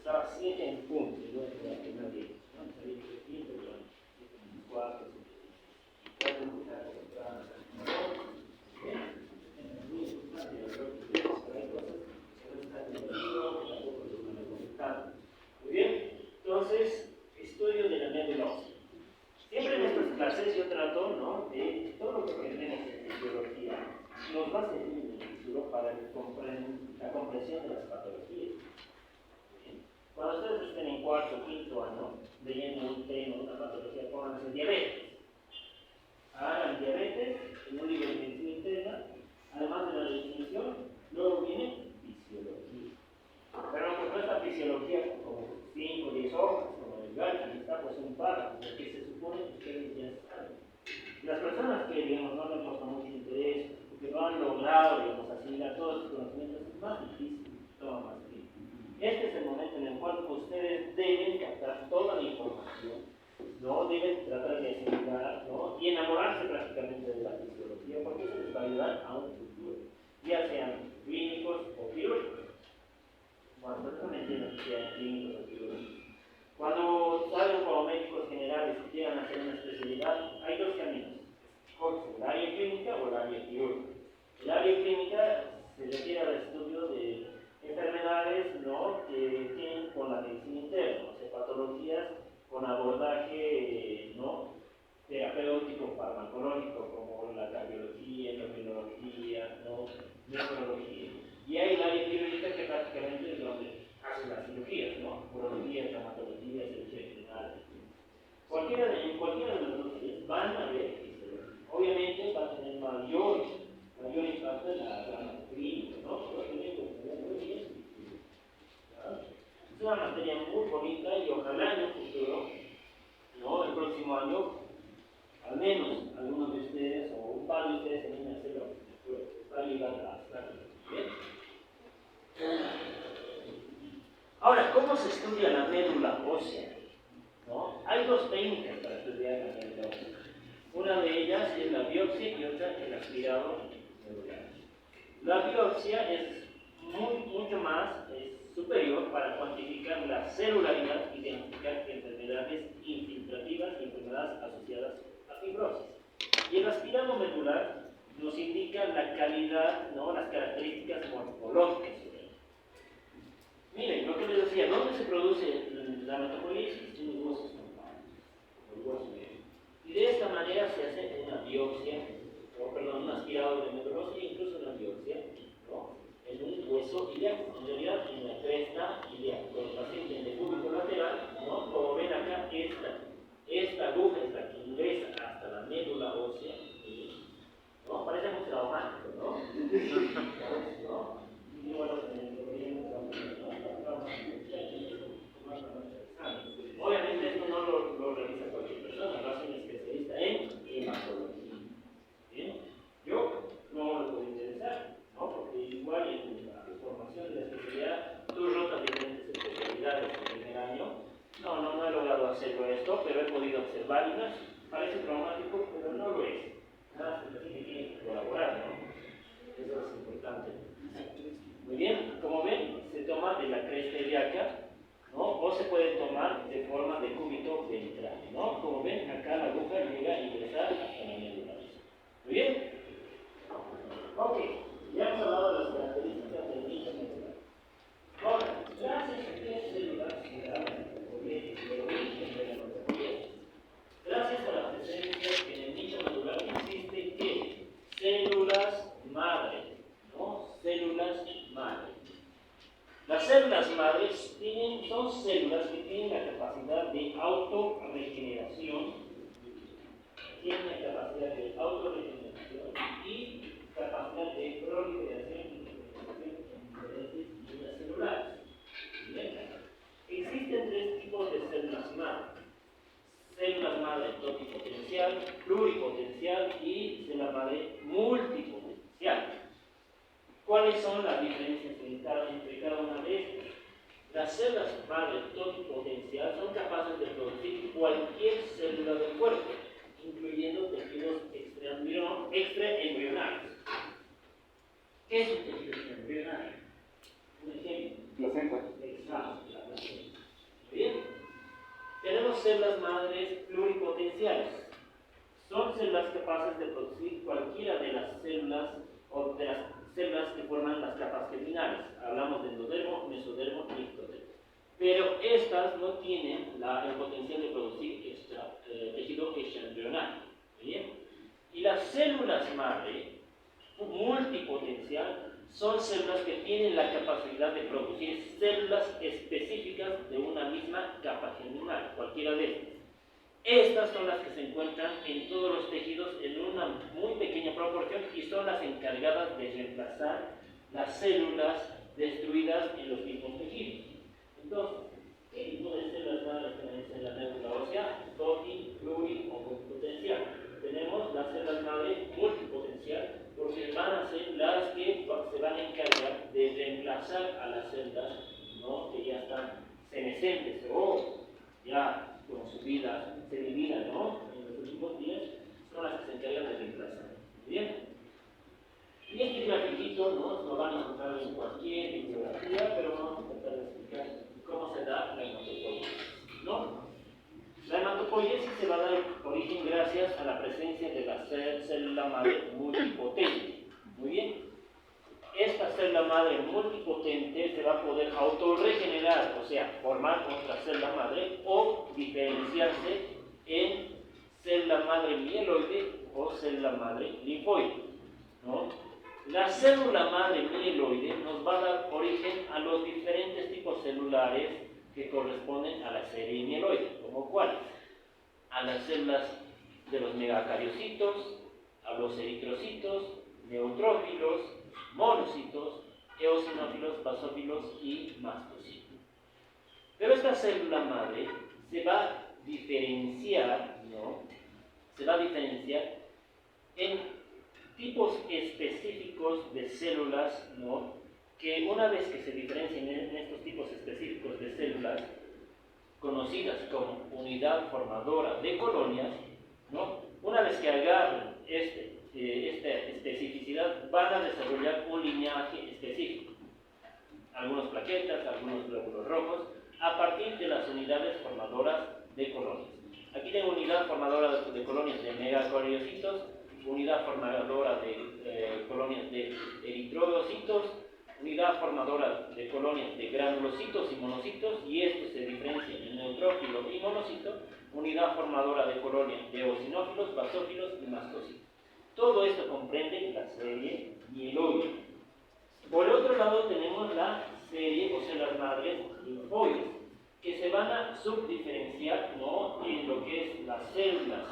estaba 7 en punto, yo en la primera 10, ¿no? Salí 300, yo 4, 7, muy bien, entonces, estudio de la médula ósea. Siempre en estas clases yo trato, ¿no?, de todo lo que aprendemos en fisiología nos va a servir en el futuro para la comprensión de las patologías. ¿Bien? Cuando ustedes estén en cuarto o quinto año leyendo un tema, una patología, pónganse diabetes. Hagan diabetes en un libro de medicina interna, además de la definición, luego viene fisiología. Pero no esta fisiología como 5 o 10 hojas, como el gato, está pues un párrafo, porque se supone que ustedes ya saben. Las personas que, digamos, no les muestran mucho interés, que no han logrado, digamos, asimilar todos sus conocimientos, es más difícil, toma más tiempo. Este es el momento en el cual ustedes deben captar toda la información, ¿no? Deben tratar de asimilar, ¿no?, y enamorarse prácticamente de la fisiología, porque eso les va a ayudar a un futuro, ya sean clínicos o quirúrgicos. Bueno, por eso me entiendo que sean clínicos o quirúrgicos. Cuando salen como médicos generales que quieran hacer una especialidad, hay dos caminos: el área clínica o el área quirúrgica. El área clínica se refiere al estudio de enfermedades, ¿no?, que tienen con la medicina interna, o sea, patologías con abordaje, ¿no?, terapéutico, farmacológico, como la cardiología, endocrinología, ¿no?, neurología. Y hay el área quirúrgica que prácticamente es donde hacen las cirugías, ¿no?, urología, traumatología, cirugía general. En cualquiera de las dos áreas van a ver fisiología. Obviamente va a tener mayor impacto en la rama clínica, ¿no? Pero tiene que tener muy bien. Es una materia muy bonita y ojalá en un futuro, ¿no?, el próximo año, al menos algunos de ustedes o un par de ustedes se animen a hacerlo, pues está ligado a las prácticas. ¿Bien? Ahora, ¿cómo se estudia la médula ósea? ¿No? Hay dos técnicas para estudiar la médula ósea. Una de ellas es la biopsia y otra el aspirado medular. La biopsia es mucho más superior para cuantificar la celularidad y identificar enfermedades infiltrativas y enfermedades asociadas a fibrosis. Y el aspirado medular nos indica la calidad, ¿no?, las características morfológicas. Miren, lo que les decía, ¿dónde se produce la metabolisis? En los huesos normales. Y de esta manera se hace una biopsia, un aspirado de médula ósea, incluso una biopsia, ¿no?, en un hueso ilíaco, en realidad en la cresta ilíaca. Con el paciente en decúbito lateral, ¿no?, como ven acá, esta aguja es la que ingresa hasta la médula ósea, ¿no? Parece muy traumático, ¿no? ¿No? Y bueno, obviamente esto no lo realiza cualquier persona, lo hace un especialista en hematología. ¿Bien? Yo no lo puedo interesar, ¿no?, porque igual en la formación de la especialidad tú rotas diferentes especialidades en el primer año. No he logrado hacerlo esto, pero he podido observar unas. Parece traumático, pero no lo es. Nada, se tiene que colaborar, ¿no? Eso es importante. Muy bien, como ven, se toma de la cresta ilíaca, ¿no?, o se puede tomar de forma de cúbito ventral, ¿no? Como ven, acá la aguja llega a ingresar hasta la médula. ¿Muy bien? Ok, ya hemos hablado de las características del nicho medular. Ahora, gracias a qué células se da el origen de la patología. Gracias a la presencia en el nicho medular existen ¿qué? Células madre, ¿no? Células madre. Las células madres son células que tienen la capacidad de autorregeneración, y capacidad de proliferación y diferentes líneas celulares. ¿Bien? Existen tres tipos de células madre: células madre totipotencial, pluripotencial y célula madre multipotencial. ¿Cuáles son las diferencias entre cada una de estas? Las células madre totipotencial son capaces de producir cualquier célula del cuerpo, incluyendo tejidos extraembrionarios. ¿Qué es un tejido extraembrionario? Un ejemplo. Placenta. Exacto, la placenta. células madres pluripotenciales. Son células capaces de producir cualquiera de las células o de las células que forman las capas germinales. Hablamos de endodermo, mesodermo y ectodermo. Pero estas no tienen el potencial de producir tejido extraembrionario. ¿Bien? Y las células madre multipotencial son células que tienen la capacidad de producir células específicas de una misma capa germinal, cualquiera de estas. Estas son las que se encuentran en todos los tejidos en una muy pequeña proporción y son las encargadas de reemplazar las células destruidas en los mismos tejidos. Entonces, ¿qué tipo de células madres tenemos en la médula ósea? Toti, pluri o multipotencial. Tenemos las células madre multipotencial porque van a ser las que se van a encargar de reemplazar a las células, ¿no?, que ya están senescentes o ya con su vida se dividen, ¿no?, en los últimos días, son las que se encargan de reemplazar. ¿Bien? Y este grafiquito, ¿no?, lo van a encontrar en cualquier bibliografía, pero vamos a tratar de explicar cómo se da la hematopoiesis, ¿no? La hematopoiesis se va a dar origen gracias a la presencia de la célula madre multipotente. Muy bien. Esta célula madre multipotente se va a poder autorregenerar, o sea, formar otra célula madre o diferenciarse en célula madre mieloide o célula madre linfoide, ¿no? La célula madre mieloide nos va a dar origen a los diferentes tipos celulares que corresponden a la serie mieloide, como cuáles: a las células de los megacariocitos, a los eritrocitos, neutrófilos, monocitos, eosinófilos, basófilos y mastocitos. Pero esta célula madre se va a diferenciar, ¿no?, se va a diferenciar en tipos específicos de células, ¿no?, que una vez que se diferencien en estos tipos específicos de células, conocidas como unidad formadora de colonias, ¿no?, una vez que agarren esta especificidad, van a desarrollar un lineaje específico. Algunos plaquetas, algunos glóbulos rojos, a partir de las unidades formadoras de colonias. Aquí tengo unidad formadora de colonias de megacariocitos, unidad formadora de colonias de eritrocitos, unidad formadora de colonias de granulocitos y monocitos, y estos se diferencian en neutrófilo y monocito, unidad formadora de colonias de eosinófilos, basófilos y mastocitos. Todo esto comprende la serie mieloide. Por el otro lado tenemos la serie o células madres linfoides, que se van a subdiferenciar, ¿no?, en lo que es las células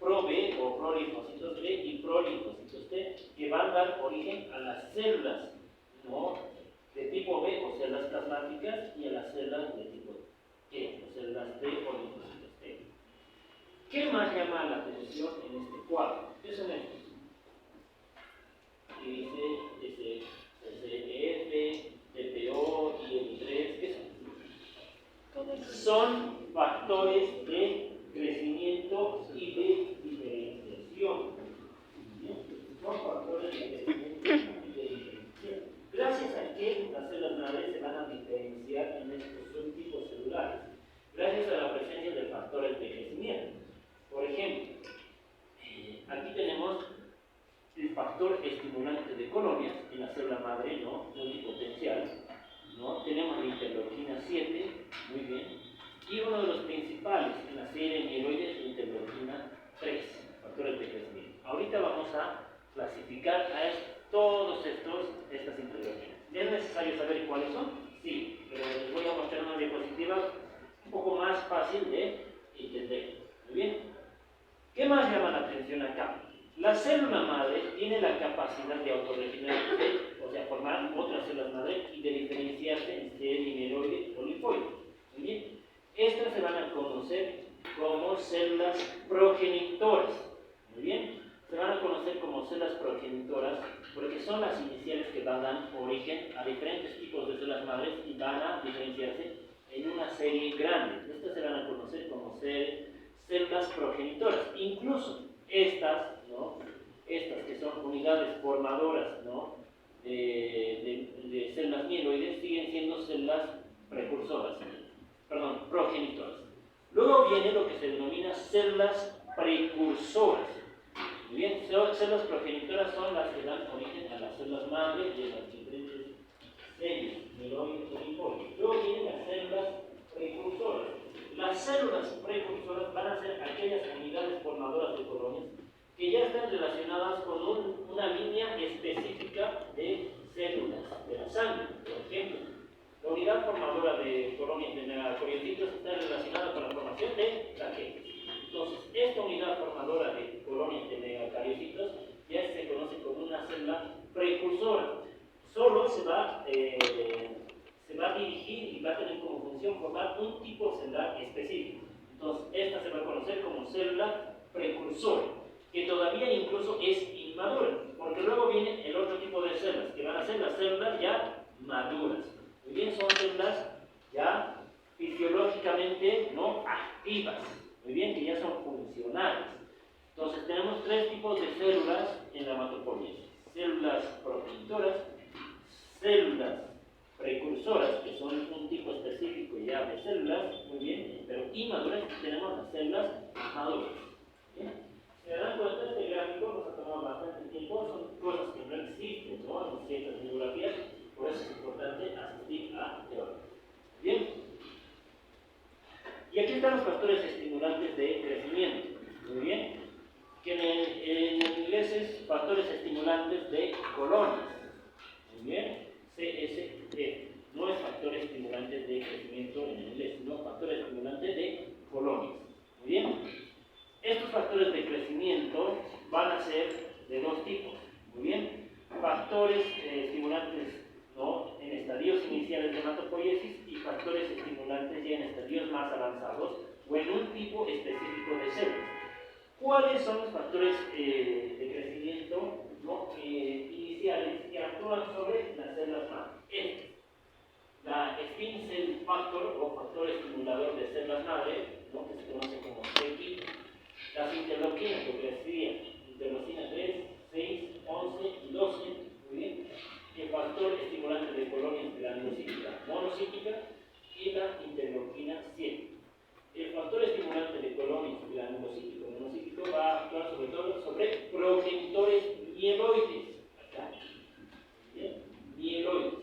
pro-B o prolinfocitos B y prolinfocitos T, que van a dar origen a las células, ¿no?, de tipo B o células plasmáticas y a las células de tipo T o células T o linfocitos T. ¿Qué más llama la atención en este cuadro? ¿Qué son estos? Dice SEF, TPO, IL3, ¿qué son? Son factores de crecimiento y de diferenciación. Son factores de crecimiento y de diferenciación. Gracias a que las células madres se van a diferenciar en estos subtipos celulares, gracias a la presencia de factores de crecimiento. Por ejemplo, aquí tenemos el factor estimulante de colonias en la célula madre, ¿no?, multipotencial, ¿no? Tenemos la interleuquina 7, muy bien, y uno de los principales en la serie mieloide es la interleuquina 3, factores de crecimiento. Ahorita vamos a clasificar a todas estas interleuquinas. ¿Es necesario saber cuáles son? Sí, pero les voy a mostrar una diapositiva un poco más fácil de entender. Muy bien. ¿Qué más llama la atención acá? La célula madre tiene la capacidad de autorregenerarse, o sea, formar otras células madre y de diferenciarse en serie mieloide o linfoide. Muy bien. Estas se van a conocer como células progenitoras. Muy bien. Se van a conocer como células progenitoras porque son las iniciales que van a dar origen a diferentes tipos de células madres y van a diferenciarse en una serie grande. Estas se van a conocer como células progenitoras. Incluso estas, ¿no?, estas que son unidades formadoras, ¿no?, de células mieloides, siguen siendo células precursoras, progenitoras. Luego viene lo que se denomina células precursoras. Muy bien, células progenitoras son las que dan origen a las células madre de las diferentes series, mieloides o linfoides. Luego vienen las células precursoras. Las células precursoras van a ser aquellas unidades formadoras de colonias que ya están relacionadas con una línea específica de células de la sangre, por ejemplo. La unidad formadora de colonias de megacariocitos está relacionada con la formación de plaquetas. Entonces, esta unidad formadora de colonias de megacariocitos ya se conoce como una célula precursora. Solo se va a dirigir y va a tener como función formar un tipo celular específico. Entonces, esta se va a conocer como célula precursora, que todavía incluso es inmadura, porque luego viene el otro tipo de células, que van a ser las células ya maduras. Muy bien, son células ya fisiológicamente no activas, muy bien, que ya son funcionales. Entonces tenemos tres tipos de células en la hematopoiesis: células progenitoras, células precursoras, que son un tipo específico ya de células, muy bien, pero inmaduras, tenemos las células maduras. ¿Bien? Se dan cuenta, este gráfico nos ha tomado bastante tiempo, son cosas que no existen, ¿no?, en ciertas bibliografías, por eso es importante asistir a teoría. Bien, y aquí están los factores estimulantes de crecimiento. Muy bien, que en inglés es factores estimulantes de colonias. Muy bien, CSE, no es factor estimulante de crecimiento en inglés, sino factor estimulante de colonias. Muy bien, estos factores de crecimiento van a ser de dos tipos. Muy bien, factores estimulantes, ¿no?, en estadios iniciales de hematopoiesis y factores estimulantes ya en estadios más avanzados o en un tipo específico de células. ¿Cuáles son los factores de crecimiento, ¿no?, iniciales que actúan sobre las células madre? La Spin Cell Factor o factor estimulador de células madre, ¿no?, que se conoce como CECI. Las interleuquinas, lo que decía, interleucina 3, 6, 11 y 12, muy bien. El factor estimulante de colonias granulocítica monocítica y la interleuquina 7. El factor estimulante de colonias granulocítico monocítico va a actuar sobre todo sobre progenitores mieloides. Acá. Bien, mieloides.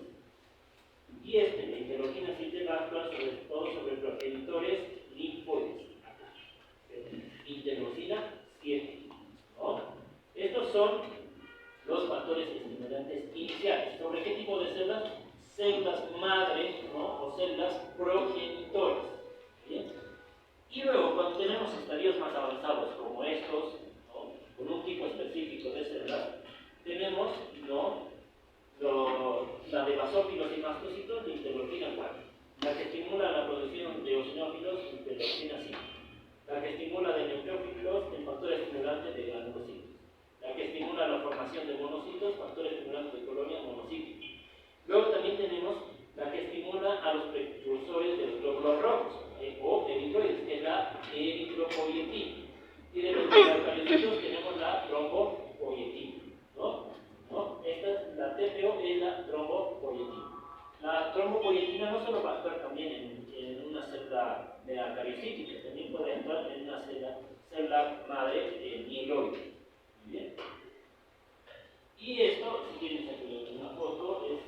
Y la interleuquina 7 va a actuar sobre todo sobre progenitores linfoides. Interleucina 7. ¿No? Estos son los factores estimulantes iniciales. ¿Sobre qué tipo de células? Células madre, ¿no?, o células progenitoras. ¿Bien? Y luego, cuando tenemos estadios más avanzados como estos, ¿no?, con un tipo específico de células, tenemos, ¿no?, la de basófilos y mastocitos de interleuquina 4, la que estimula la producción de eosinófilos, interleuquina 5, la que estimula de neutrofilos, el factor estimulante de granulocitos, la que estimula la formación de monocitos, factor estimulante de colonia monocítica. Luego también tenemos la que estimula a los precursores de los glóbulos rojos, o eritroides, que es la eritropoietina. Y de los megacariocitos tenemos la trombopoietina, ¿no? La TPO es la trombopoietina. La trombopoietina no solo va a actuar también en una célula megacariocítica, también puede actuar en una célula madre mieloide. Bien. Y esto, si quieren sacar una foto, es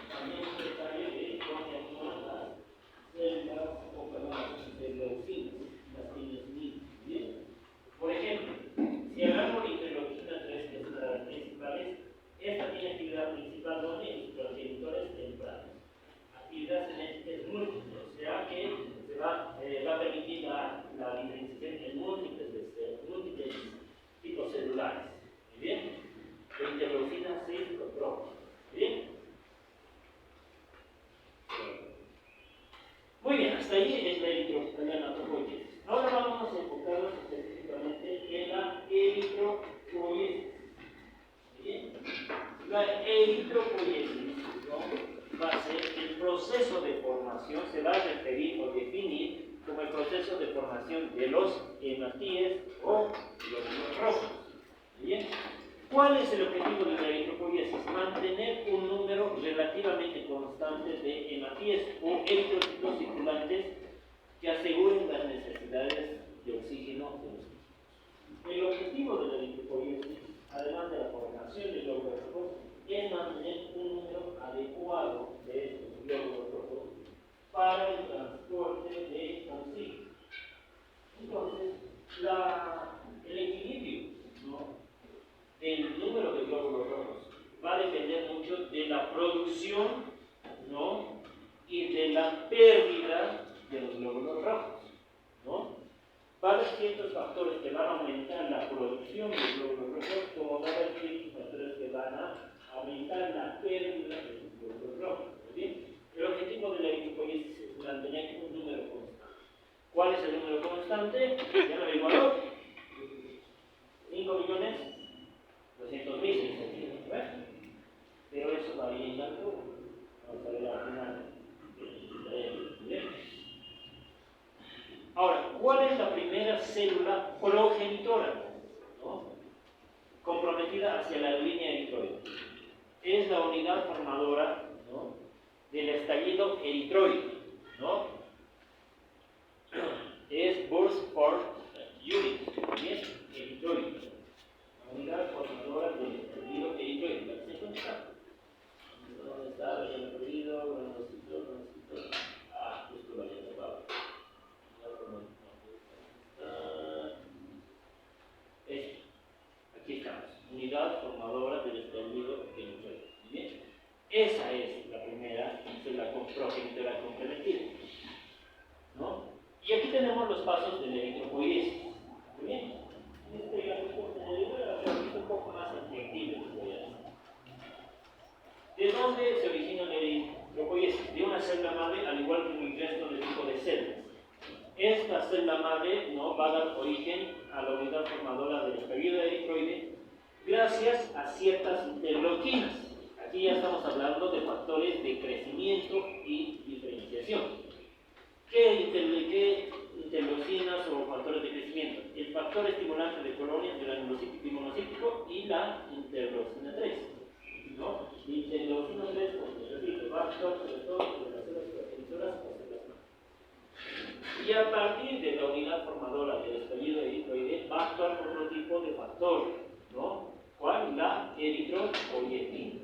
también un detalle de cómo actúan las células o las leucinas, las tinesminas. Bien. Por ejemplo, si hablamos de interleuquina 3, que es una de las principales, esta tiene actividad principal donde en los progenitores tempranos. Actividad genética múltiple, o sea que se va a permitir la diferenciación en múltiples tipos celulares. ¿Muy bien? La interleucina 6 control. ¿Bien? Muy bien, hasta ahí es la hematopoiesis. Ahora vamos a enfocarnos específicamente en la eritropoiesis. Bien, la eritropoiesis, ¿no?, va a ser el proceso de formación, se va a referir o definir como el proceso de formación de los hematíes o glóbulos rojos. Bien, ¿cuál es el objetivo de la eritropoiesis? Mantener un número relativamente constante de hematíes o eritrocitos circulantes que aseguren las necesidades de oxígeno de los niños. El objetivo de la eritropoiesis, además de la formación de glóbulos rojos, es mantener un número adecuado de estos glóbulos rojos para el transporte de oxígeno. Entonces, el equilibrio, ¿no?, del número de glóbulos rojos va a depender mucho de la producción, ¿no?, y de la pérdida de los glóbulos rojos, ¿no? Va a haber ciertos factores que van a aumentar la producción de glóbulos rojos, como va a haber ciertos factores que van a aumentar la pérdida de los glóbulos rojos. ¿Bien? El objetivo de la eritropoiesis es mantener un número constante. ¿Cuál es el número constante? Ya lo igualó. 5.200.000, ¿ves? Pero eso varía en la altura. Vamos a ver al final. Bien. Ahora, ¿cuál es la primera célula progenitora, ¿no?, comprometida hacia la línea eritroide? Es la unidad formadora, ¿no?, del estallido eritroide, ¿no? Es Burst Form Unit, ¿bien? Eritroide. La unidad formadora del estallido eritroide. ¿La se encuentra? ¿Dónde está? ¿Lo he perdido? ¿Lo necesito? Ah, justo lo había tocado. Aquí estamos, unidad formadora del estallido eritroide. Bien, esa es la primera célula progenitora complementada, ¿no? Y aquí tenemos los pasos de la eritropoiesis. Bien, este gráfico es un poco más entendible. ¿De dónde se origina la eritropoiesis? De una célula madre, al igual que el resto del tipo de células. Esta célula madre, ¿no?, va a dar origen a la unidad formadora del estallido eritroide gracias a ciertas interleuquinas. Aquí ya estamos hablando de factores de crecimiento y diferenciación. ¿Qué interleucinas o factores de crecimiento? El factor estimulante de colonias del granulocítico y monocítico y la interleucina 3. ¿No? Interleucina 3, pues repito, va a actuar sobre todo sobre las células progenitoras o células madre. Y a partir de la unidad formadora del estallido eritroide va a actuar otro tipo de factor, ¿no? ¿Cuál? La eritropoietina.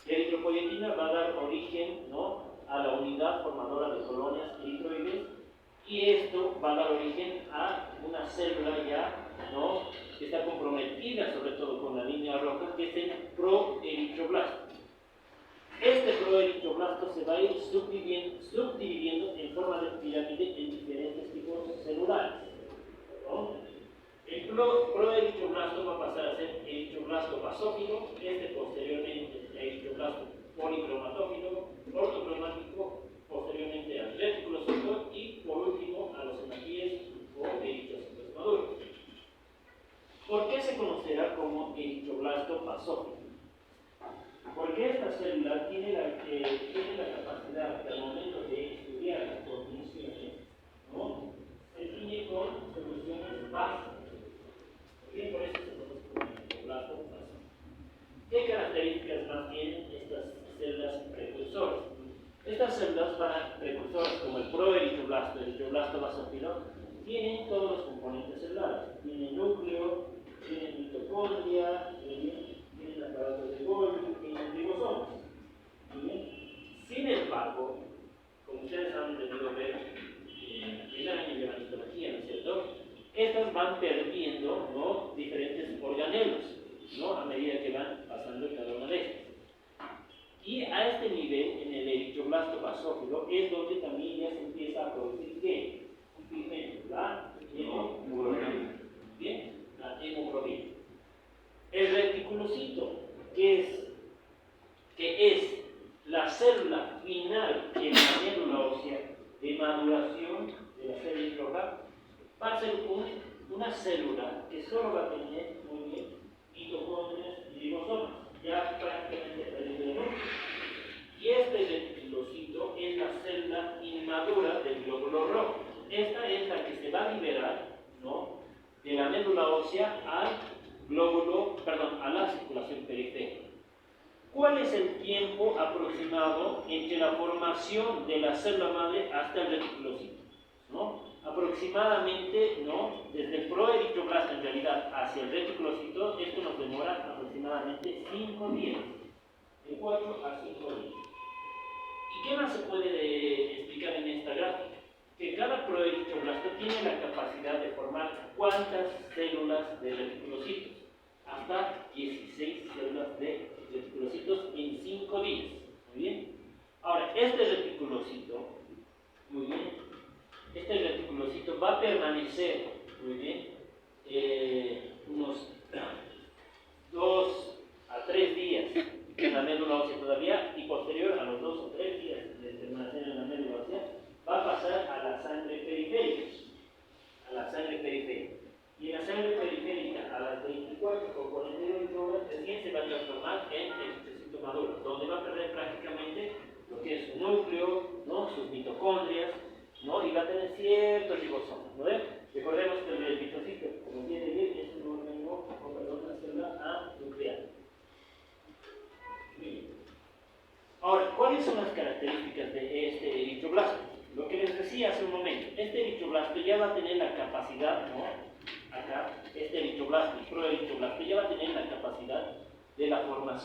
La eritropoietina va a dar origen, ¿no?, a la unidad formadora de colonias eritroides, y esto va a dar origen a una célula ya, ¿no?, que está comprometida sobre todo con la línea roja, que es el proeritroblasto. Este proeritroblasto se va a ir subdividiendo en forma de pirámide en diferentes tipos celulares, ¿no? El proeritroblasto va a pasar a ser eritroblasto basófilo, posteriormente eritroblasto policromatófilo, ortocromático, posteriormente al reticulocito y por último a los hematíes o eritrocitos maduros. ¿Por qué se conocerá como eritroblasto basófilo? Porque esta célula tiene la capacidad que al momento de estudiar las condiciones, ¿no?, se tiñe con soluciones básicas. Bien, por eso se conoce como eritroblasto basófilo. ¿Qué características más tienen estas células precursoras? Estas células precursoras, como el proeritroblasto, el eritroblasto basófilo, tienen todos los componentes celulares. Tienen núcleo, tienen mitocondria, tienen aparatos de Golgi, tienen ribosomas. Sin embargo, como ustedes han debido ver en el año de la histología, ¿no es cierto?, estas van perdiendo, ¿no?, diferentes organelos, ¿no?, a medida que van pasando cada una de estas. Y a este nivel, en el eritroblasto basófilo, es donde también ya se empieza a producir ¿qué? Un pigmento, la hemoglobina. Bien, la hemoglobina. El reticulocito, que es la célula final en la médula ósea de maduración de la célula roja, va a ser una célula que solo va a tener, muy bien, mitocondrias y ribosomas, ya prácticamente perdido el núcleo. Y este reticulocito es la célula inmadura del glóbulo rojo. Esta es la que se va a liberar, ¿no?, de la médula ósea a la circulación periférica. ¿Cuál es el tiempo aproximado entre la formación de la célula madre hasta el reticulocito? ¿no? Aproximadamente, ¿no? Desde el proeritroblasto en realidad hacia el reticulocito, esto nos demora aproximadamente 5 días, de 4 a 5 días. ¿Y qué más se puede explicar en esta gráfica? Que cada proeritroblasto tiene la capacidad de formar ¿cuántas células de reticulocitos? Hasta 16 células de reticulocitos en 5 días. Muy bien. Ahora, este reticulocito, muy bien, este reticulocito va a permanecer, muy bien, unos 2 a 3 días en la médula ósea todavía, y posterior a los 2 o 3 días de permanecer en la médula ósea, va a pasar a la sangre periférica. Y en la sangre periférica, a las 24 o 48 horas, recién se va a transformar en eritrocito maduro, donde va a perder prácticamente lo que es su núcleo, ¿no? Sus mitocondrias, ¿no? Y va a tener ciertos ribosomas, ¿no? Recordemos que el eritrocito, como viene bien, es un organismo, una célula anuclear. Ahora, ¿cuáles son las características de este eritroblasto? Lo que les decía hace un momento, este eritroblasto ya va a tener la capacidad, ¿no? Acá, este eritroblasto, el proeritroblasto, ya va a tener la capacidad de la formación